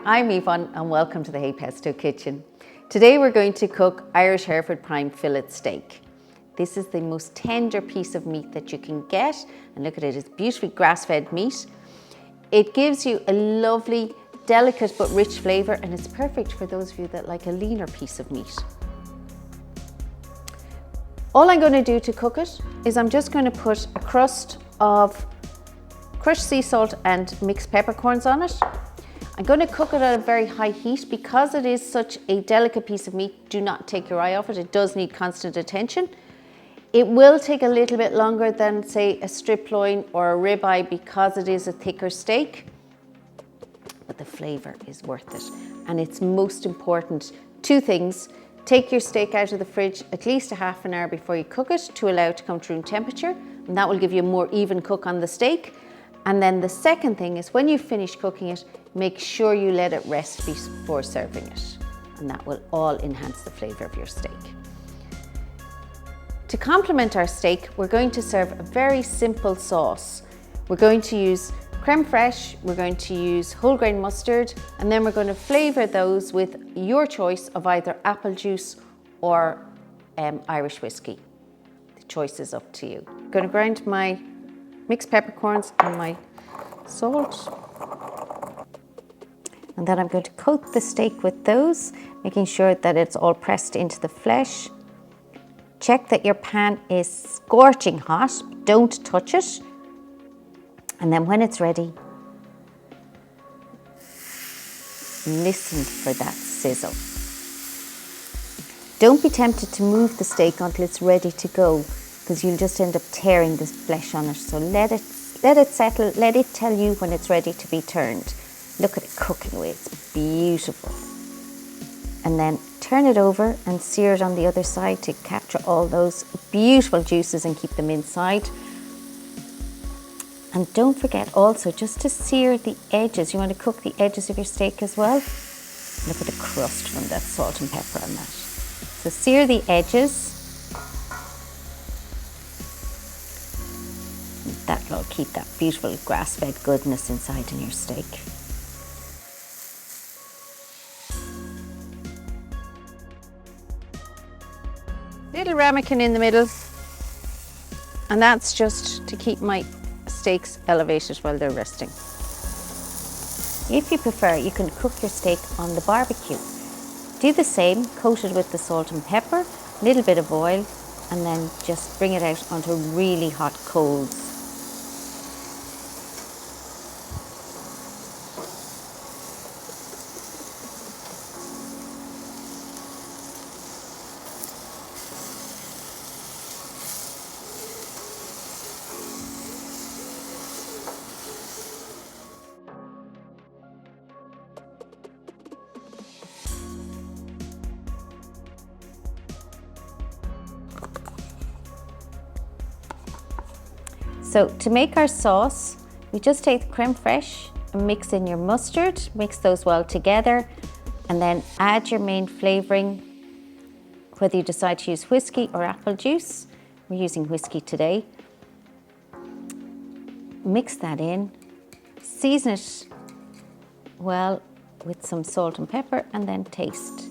I'm Yvonne and welcome to the Hey Pesto Kitchen. Today we're going to cook Irish Hereford Prime fillet steak. This is the most tender piece of meat that you can get, and look at it, it's beautifully grass-fed meat. It gives you a lovely, delicate but rich flavour, and it's perfect for those of you that like a leaner piece of meat. All I'm going to do to cook it is I'm just going to put a crust of crushed sea salt and mixed peppercorns on it. I'm going to cook it at a very high heat. Because it is such a delicate piece of meat, do not take your eye off it. It does need constant attention. It will take a little bit longer than, say, a strip loin or a ribeye because it is a thicker steak, but the flavour is worth it. And it's most important, two things. Take your steak out of the fridge at least a half an hour before you cook it to allow it to come to room temperature, and that will give you a more even cook on the steak. And then the second thing is when you finish cooking it, make sure you let it rest before serving it, and that will all enhance the flavour of your steak. To complement our steak, we're going to serve a very simple sauce. We're going to use creme fraiche, we're going to use whole grain mustard, and then we're going to flavour those with your choice of either apple juice or Irish whiskey. The choice is up to you. I'm going to grind my mixed peppercorns and my salt. And then I'm going to coat the steak with those, making sure that it's all pressed into the flesh. Check that your pan is scorching hot, don't touch it. And then when it's ready, listen for that sizzle. Don't be tempted to move the steak until it's ready to go, because you'll just end up tearing the flesh on it. So let it settle, let it tell you when it's ready to be turned. Look at it cooking away, it's beautiful. And then turn it over and sear it on the other side to capture all those beautiful juices and keep them inside. And don't forget also just to sear the edges. You want to cook the edges of your steak as well. Look at the crust from that salt and pepper on that. So sear the edges. That will keep that beautiful grass-fed goodness inside in your steak. Little ramekin in the middle, and that's just to keep my steaks elevated while they're resting. If you prefer, you can cook your steak on the barbecue. Do the same, coat it with the salt and pepper, a little bit of oil, and then just bring it out onto really hot coals. So to make our sauce, we just take the creme fraiche and mix in your mustard, mix those well together, and then add your main flavouring, whether you decide to use whiskey or apple juice. We're using whiskey today. Mix that in, season it well with some salt and pepper, and then taste.